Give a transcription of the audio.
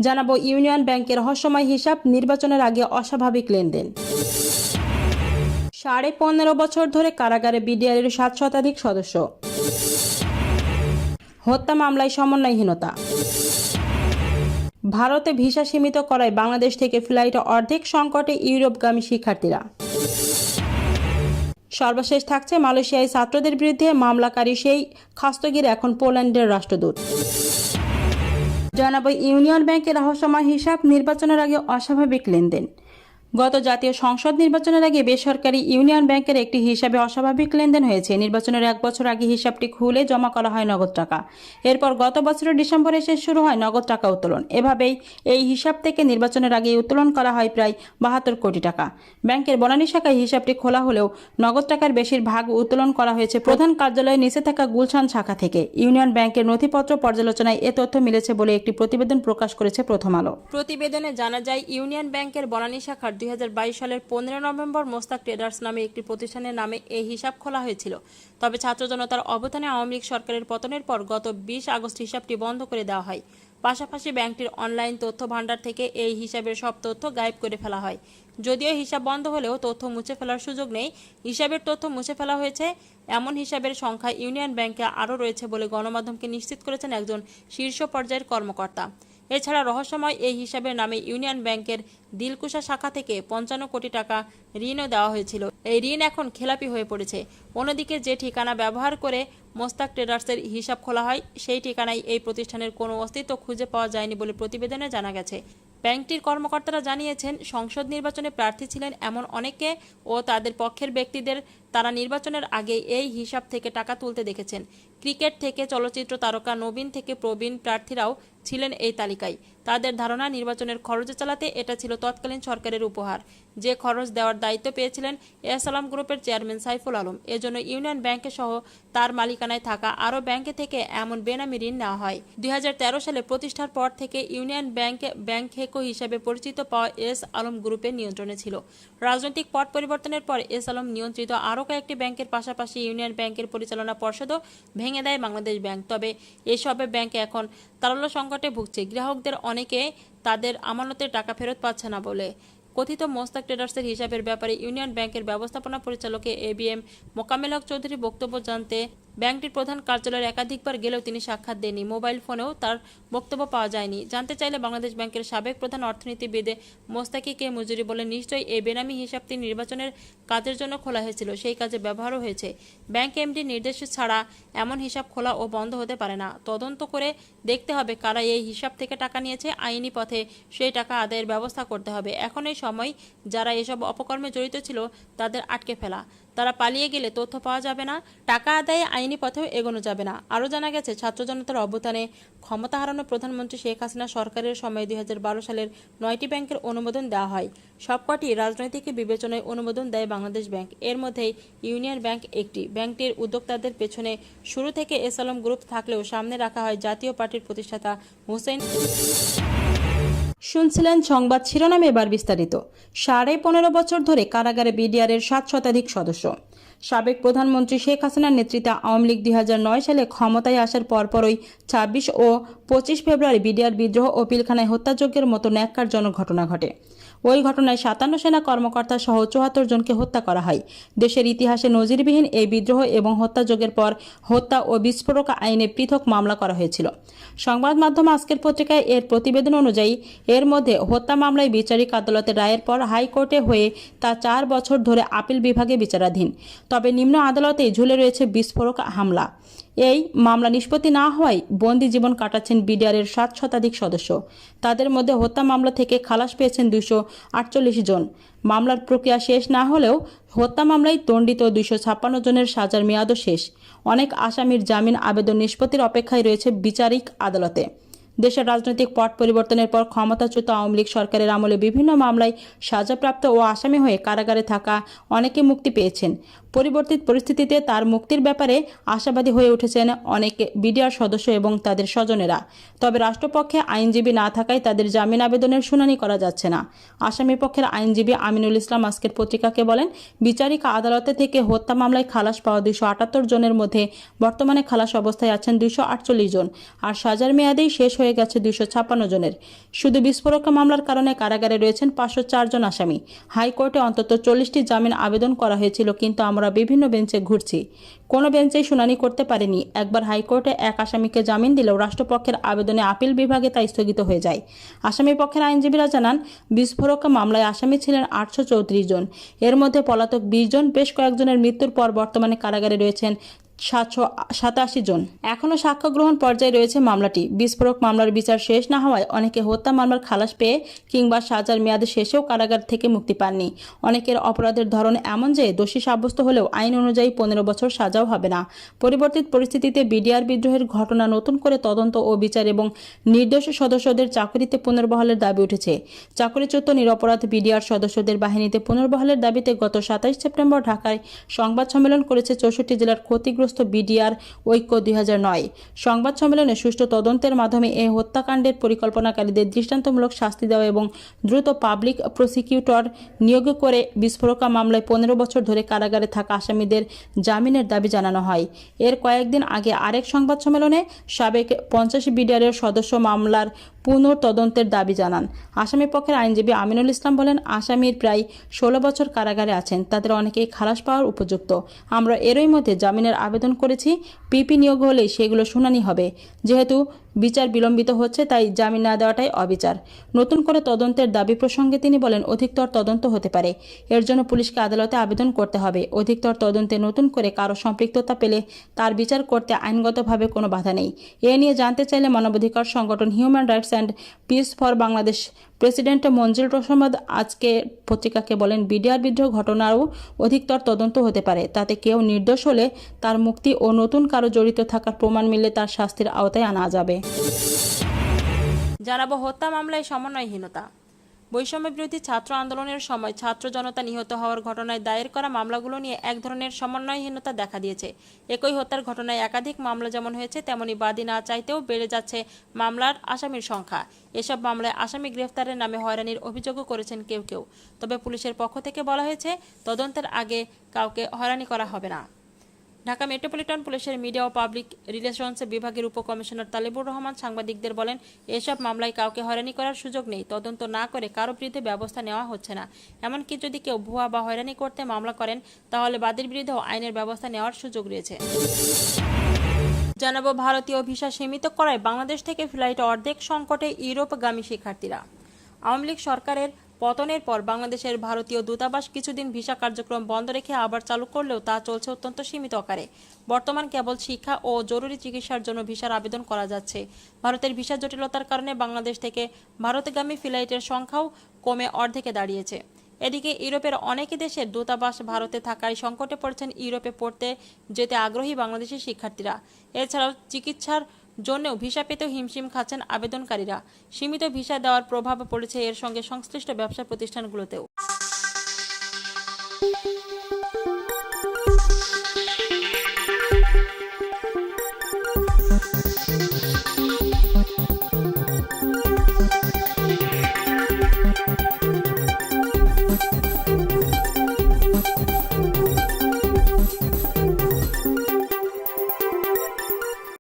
জানাবো ইউনিয়ন ব্যাংকের রহস্যময় হিসাব, নির্বাচনের আগে অস্বাভাবিক লেনদেন। 15.5 বছর ধরে কারাগারে বিডিআরের 7 শতাধিক সদস্য। হত্যা মামলায় সমন্বয়হীনতা। ভারতে ভিসা সীমিত করায় বাংলাদেশ থেকে ফ্লাইট অর্ধেক সংকটে ইউরোপগামী শিক্ষার্থীরা। সর্বশেষ থাকছে মালয়েশিয়ায় ছাত্রদের বিরুদ্ধে মামলাকারী সেই খাস্তগির এখন পোল্যান্ডের রাষ্ট্রদূত। জানাবো ইউনিয়ন ব্যাংকের রহস্যময় হিসাব, নির্বাচনের আগে অস্বাভাবিক লেনদেন। গত জাতীয় সংসদ নির্বাচনের আগে বেসরকারি ইউনিয়ন ব্যাংকের একটি হিসাবে অস্বাভাবিক লেনদেন হয়েছে। নির্বাচনের 1 বছর আগে হিসাবটি খুলে জমা করা হয় নগদ টাকা। এরপর গত বছরের ডিসেম্বরে এসে শুরু হয় নগদ টাকা উত্তোলন। এভাবেই এই হিসাব থেকে নির্বাচনের আগে উত্তোলন করা হয় প্রায় 72 কোটি টাকা। ব্যাংকের বনানী শাখায় হিসাবটি খোলা হলেও নগদ টাকার বেশিরভাগ উত্তোলন করা হয়েছে প্রধান কার্যালয়ের নিচে থাকা গুলশান শাখা থেকে। ইউনিয়ন ব্যাংকের নথিপত্র পর্যালোচনায় এ তথ্য মিলেছে বলে একটি প্রতিবেদন প্রকাশ করেছে প্রথম আলো। প্রতিবেদনে জানা যায়, ইউনিয়ন ব্যাংকের বনানী শাখার 2022 সালের 15 নভেম্বর মোস্তাক ট্রেডার্স নামে একটি প্রতিষ্ঠানের নামে এই হিসাব খোলা হয়েছিল। তবে ছাত্র জনতার অবদানে আওয়ামী লীগ সরকারের পতনের পর গত 20 আগস্ট হিসাবটি বন্ধ করে দেওয়া হয়। পাশাপাশি ব্যাংকটির অনলাইন তথ্য ভান্ডার থেকে এই হিসাবের সব তথ্য গায়েব করে ফেলা হয়। যদিও হিসাব বন্ধ হলেও তথ্য মুছে ফেলার সুযোগ নেই। হিসাবের তথ্য মুছে ফেলা হয়েছে এমন হিসাবের সংখ্যা ইউনিয়ন ব্যাংকে আরও রয়েছে বলে গণমাধ্যমকে নিশ্চিত করেছেন একজন শীর্ষ পর্যায়ের কর্মকর্তা। এছাড়া রহস্যময় এই হিসাবের নামে ইউনিয়ন ব্যাংকের দিলকুশা শাখা থেকে 55 কোটি টাকা ঋণও দেওয়া হয়েছিল। এই ঋণ এখন খেলাপি হয়ে পড়েছে। অন্যদিকে যে ঠিকানা ব্যবহার করে মোস্তাক ট্রেডার্সের হিসাব খোলা হয়, সেই ঠিকানায় এই প্রতিষ্ঠানের কোনো অস্তিত্ব খুঁজে পাওয়া যায়নি বলে প্রতিবেদনে জানা গেছে। ব্যাংকটির কর্মকর্তারা জানিয়েছেন, সংসদ নির্বাচনে প্রার্থী ছিলেন এমন অনেকে ও তাদের পক্ষের ব্যক্তিদের তারা নির্বাচনের আগে এই হিসাব থেকে টাকা তুলতে দেখেছেন। ক্রিকেট থেকে চলচ্চিত্র তারকা নবীন থেকে প্রবীণ প্রার্থীরাও ছিলেন এই তালিকায়। তাদের ধারণা, নির্বাচনের খরচ চালাতে এটা ছিল তৎকালীন সরকারের উপহার, যে খরচ দেওয়ার দায়িত্ব পেয়েছিলেন এস আলম গ্রুপের চেয়ারম্যান সাইফুল আলম। এজন্য ইউনিয়ন ব্যাংকে সহ তার মালিকানায় থাকা আরও ব্যাংকে থেকে এমন বেনামি ঋণ নেওয়া হয়। 2013 সালে প্রতিষ্ঠার পর থেকে ইউনিয়ন ব্যাংক হেকো হিসাবে পরিচিত পাওয়া এস আলম গ্রুপের নিয়ন্ত্রণে ছিল। রাজনৈতিক পট পরিবর্তনের পর এস আলম নিয়ন্ত্রিত আরও কয়েকটি ব্যাংকের পাশাপাশি ইউনিয়ন ব্যাংকের পরিচালনা পর্ষদও ভেঙে দেয় বাংলাদেশ ব্যাংক। তবে এসব ব্যাংকে এখন তারল্য সংকটে ভুগছে। গ্রাহকদের অনেকে তাদের আমানতের টাকা ফেরত পাচ্ছে না বলে কথিত মোস্তাক ট্রেডার্সের হিসাবের ব্যাপারে ইউনিয়ন ব্যাংকের ব্যবস্থাপনা পরিচালক এবিএম মোকাম্মেল হক চৌধুরী বক্তব্য জানতে ব্যাংকটির প্রধান কার্যালয়ে একাধিকবার গেলেও তিনি সাক্ষাৎ দেননি। মোবাইল ফোনেও তার বক্তব্য পাওয়া যায়নি। জানতে চাইলে বাংলাদেশ ব্যাংকের সাবেক প্রধান অর্থনীতিবিদ মোস্তাকিকে মজুরি বলে, নিশ্চয়ই এই বেনামি হিসাবটি নির্বাচনের কাজের জন্য খোলা হয়েছিল, সেই কাজে ব্যবহারও হয়েছে। ব্যাংক এমডির নির্দেশ ছাড়া এমন হিসাব খোলা ও বন্ধ হতে পারে না। তদন্ত করে দেখতে হবে কারা এই হিসাব থেকে টাকা নিয়েছে। আইনি পথে সেই টাকা আদায়ের ব্যবস্থা করতে হবে। এখন এই সময় যারা এসব অপকর্মে জড়িত ছিল তাদের আটকে ফেলা। তারা পালিয়ে গেলে তথ্য পাওয়া যাবে না, টাকা আদায়ে আইনি পথেও এগোনো যাবে না। আরও জানা গেছে, ছাত্র জনতার অভ্যুত্থানে ক্ষমতা হারানো প্রধানমন্ত্রী শেখ হাসিনা সরকারের সময় 2012 সালের 9টি ব্যাংকের অনুমোদন দেওয়া হয়। সবকটি রাজনৈতিক বিবেচনায় অনুমোদন দেয় বাংলাদেশ ব্যাংক। এর মধ্যেই ইউনিয়ন ব্যাংক একটি। ব্যাংকটির উদ্যোক্তাদের পেছনে শুরু থেকে এস আলম গ্রুপ থাকলেও সামনে রাখা হয় জাতীয় পার্টির প্রতিষ্ঠাতা হুসেইন। শুনছিলেন সংবাদ শিরোনাম, এবার বিস্তারিত। 15.5 বছর ধরে কারাগারে বিডিআরের 7 শতাধিক সদস্য। সাবেক প্রধানমন্ত্রী শেখ হাসিনার নেতৃত্বে আওয়ামী লীগ 2009 সালে ক্ষমতায় আসার পরপরই 26 ও 25 ফেব্রুয়ারি বিডিআর বিদ্রোহ ও পিলখানায় হত্যাযজ্ঞের মতো ন্যাক্কারজনক ঘটনা ঘটে। ওই ঘটনায় 57 সেনা কর্মকর্তা সহ 74 জনকে হত্যা করা হয়। দেশের ইতিহাসে নজিরবিহীন এই বিদ্রোহ এবং হত্যাযজ্ঞের পর হত্যা ও বিস্ফোরক আইনে পৃথক মামলা করা হয়েছিল। সংবাদ মাধ্যম আজকের পত্রিকায় এর প্রতিবেদন অনুযায়ী এর মধ্যে হত্যা মামলায় বিচারিক আদালতের রায়ের পর হাইকোর্টে হয়ে তা 4 বছর ধরে আপিল বিভাগে বিচারাধীন। তবে নিম্ন আদালতেই ঝুলে রয়েছে বিস্ফোরক হামলা। এই মামলা নিষ্পত্তি না হওয়ায় বন্দি জীবন কাটাচ্ছেন বিডিআরের 7 শতাধিক সদস্য। তাদের মধ্যে হত্যা মামলা থেকে খালাস পেয়েছেন 248 জন। মামলার প্রক্রিয়া শেষ না হলেও হত্যা মামলায় দণ্ডিত 256 জনের সাজার মেয়াদও শেষ। অনেক আসামির জামিন আবেদন নিষ্পত্তির অপেক্ষায় রয়েছে বিচারিক আদালতে। দেশের রাজনৈতিক পট পরিবর্তনের পর ক্ষমতাচ্যুত আওয়ামী লীগ সরকারের আমলে বিভিন্ন মামলায় সাজাপ্রাপ্ত ও আসামি হয়ে কারাগারে থাকা অনেকে মুক্তি পেয়েছেন। পরিবর্তিত পরিস্থিতিতে তার মুক্তির ব্যাপারে আশাবাদী হয়ে উঠেছেন অনেক বিডিআর সদস্য এবং তাদের স্বজনেরা। তবে রাষ্ট্রপক্ষে আইনজীবী না থাকায় তাদের জামিন আবেদনের শুনানি করা যাচ্ছে না। আসামি পক্ষের আইনজীবী আমিনুল ইসলাম আজকের পত্রিকাকে বলেন, বিচারিক আদালতে থেকে হত্যা মামলায় খালাস পাওয়া 278 জনের মধ্যে বর্তমানে খালাস অবস্থায় আছেন 248 জন, আর সাজার মেয়াদেই শেষ হয়ে গেছে 256 জনের। শুধু বিস্ফোরক মামলার কারণে কারাগারে রয়েছেন 504 জন আসামি। হাইকোর্টে অন্তত 40টি জামিন আবেদন করা হয়েছিল, কিন্তু আমরা বিভিন্ন বেঞ্চে ঘুরছি, কোনো বেঞ্চেই শুনানি করতে পারেনি। একবার হাইকোর্টে এক আসামিকে জামিন দিলেও রাষ্ট্রপক্ষের আবেদনে আপিল বিভাগে তা স্থগিত হয়ে যায়। আসামি পক্ষের আইনজীবীরা জানান, বিস্ফোরক মামলায় আসামি ছিলেন 834 জন, এর মধ্যে পলাতক 20 জন। বেশ কয়েকজনের মৃত্যুর পর বর্তমানে কারাগারে রয়েছেন 787 জন। এখনও সাক্ষ্য গ্রহণ পর্যায়ে রয়েছে মামলাটি। বিস্ফোরক মামলার বিচার শেষ না হওয়ায় অনেকে হত্যা মামলার খালাস পেয়ে কিংবা সাজার মেয়াদে শেষেও কারাগার থেকে মুক্তি পাননি। অনেকের অপরাধের ধরন এমন যে দোষী সাব্যস্ত হলেও আইন অনুযায়ী 15 বছর সাজাও হবে না। পরিবর্তিত পরিস্থিতিতে বিডিআর বিদ্রোহের ঘটনা নতুন করে তদন্ত ও বিচার এবং নির্দোষ সদস্যদের চাকরিতে পুনর্বহালের দাবি উঠেছে। চাকরিচ্যুত নিরপরাধ বিডিআর সদস্যদের বাহিনীতে পুনর্বহালের দাবিতে গত 27 সেপ্টেম্বর ঢাকায় সংবাদ সম্মেলন করেছে 64 জেলার ক্ষতিগ্রস্ত বিডিআর ঐক্য 2009। সংবাদ সম্মেলনে সুষ্ঠু তদন্তের মাধ্যমে এই হত্যাকাণ্ডের পরিকল্পনাকারীদের দৃষ্টান্তমূলক শাস্তি দেওয়া এবং দ্রুত পাবলিক প্রসিকিউটর নিয়োগ করে বিস্ফোরকা মামলায় 15 বছর ধরে কারাগারে থাকা আসামিদের জামিনের দাবি জানানো হয়। এর কয়েকদিন আগে আরেক সংবাদ সম্মেলনে সাবেক 50 বিডিআরের সদস্য মামলার পুনঃতদন্তের দাবি জানান। আসামি পক্ষের আইনজীবী আমিনুল ইসলাম বলেন, আসামির প্রায় 16 বছর কারাগারে আছেন, তাদের অনেকেই খালাস পাওয়ার উপযুক্ত। আমরা এরই মধ্যে জামিনের আবেদন করেছি, পিপি নিয়োগ হলেই সেগুলো শুনানি হবে। যেহেতু বিচার বিলম্বিত হচ্ছে, তাই জামিন না দেওয়াটাই অবিচার। নতুন করে তদন্তের দাবি প্রসঙ্গে তিনি বলেন, অধিকতর তদন্ত হতে পারে, এর জন্য পুলিশকে আদালতে আবেদন করতে হবে। অধিকতর তদন্তে নতুন করে কারো সম্পৃক্ততা পেলে তার বিচার করতে আইনগতভাবে কোনো বাধা নেই। এ নিয়ে জানতে চাইলে মানবাধিকার সংগঠন Human Rights and Peace for Bangladesh president Manzoor Rahman আজকে পত্রিকাকে বলেন, বিডিআর বিদ্রোহ ঘটনারও অধিকতর তদন্ত হতে পারে। তাতে কেউ নির্দোষ হলে তার মুক্তি ও নতুন কারো জড়িত থাকার প্রমাণ মিললে তার শাস্তির আওতায় আনা যাবে। জানাবো হত্যা মামলায় সমন্বয়হীনতা। বৈষম্য বিরোধী ছাত্র আন্দোলনের সময় ছাত্র জনতা নিহত হওয়ার ঘটনায় দায়ের করা মামলাগুলো নিয়ে এক ধরনের সমন্বয়হীনতা দেখা দিয়েছে। একই হত্যার ঘটনায় একাধিক মামলা যেমন হয়েছে, তেমনি বাদী না চাইতেও বেড়ে যাচ্ছে মামলার আসামির সংখ্যা। এসব মামলায় আসামি গ্রেফতারের নামে হয়রানির অভিযোগও করেছেন কেউ কেউ। তবে পুলিশের পক্ষ থেকে বলা হয়েছে, তদন্তের আগে কাউকে হয়রানি করা হবে না। ঢাকা মেট্রোপলিটন পুলিশের মিডিয়া ও পাবলিক রিলেশনস বিভাগের উপকমিশনার তালিবুর রহমান সাংবাদিকদের বলেন, এসব মামলায় কাউকে হয়রানি করার সুযোগ নেই। তদন্ত না করে কারো বিরুদ্ধে ব্যবস্থা নেওয়া হচ্ছে না। এমনকি যদি কেউ ভুয়া বা হয়রানি করতে মামলা করেন, তাহলে বাদীর বিরুদ্ধেও আইনের ব্যবস্থা নেওয়ার সুযোগ রয়েছে। জানাবো ভারতীয় ভিসা সীমিত করায় বাংলাদেশ থেকে ফ্লাইট অর্ধেক সংকটে ইউরোপগামী শিক্ষার্থীরা। আওয়ামী লীগ সরকারের পতনের পর বাংলাদেশের ভারতীয় দূতাবাস কিছুদিন ভিসা কার্যক্রম বন্ধ রেখে আবার চালু করলেও তা চলছে অত্যন্ত সীমিত আকারে। বর্তমান কেবল শিক্ষা ও জরুরি চিকিৎসার জন্য ভিসার আবেদন করা যাচ্ছে। ভারতের ভিসা জটিলতার কারণে বাংলাদেশ থেকে ভারতগামী ফ্লাইটের সংখ্যাও কমে অর্ধেকে দাঁড়িয়েছে। এদিকে ইউরোপের অনেক দেশের দূতাবাস ভারতে থাকায় সংকটে পড়েছেন ইউরোপে পড়তে যেতে আগ্রহী বাংলাদেশি শিক্ষার্থীরা। এছাড়াও চিকিৎসার জন্যও ভিসা পেতেও হিমশিম খাচ্ছেন আবেদনকারীরা। সীমিত ভিসা দেওয়ার প্রভাব পড়েছে এর সঙ্গে সংশ্লিষ্ট ব্যবসা প্রতিষ্ঠানগুলোতেও।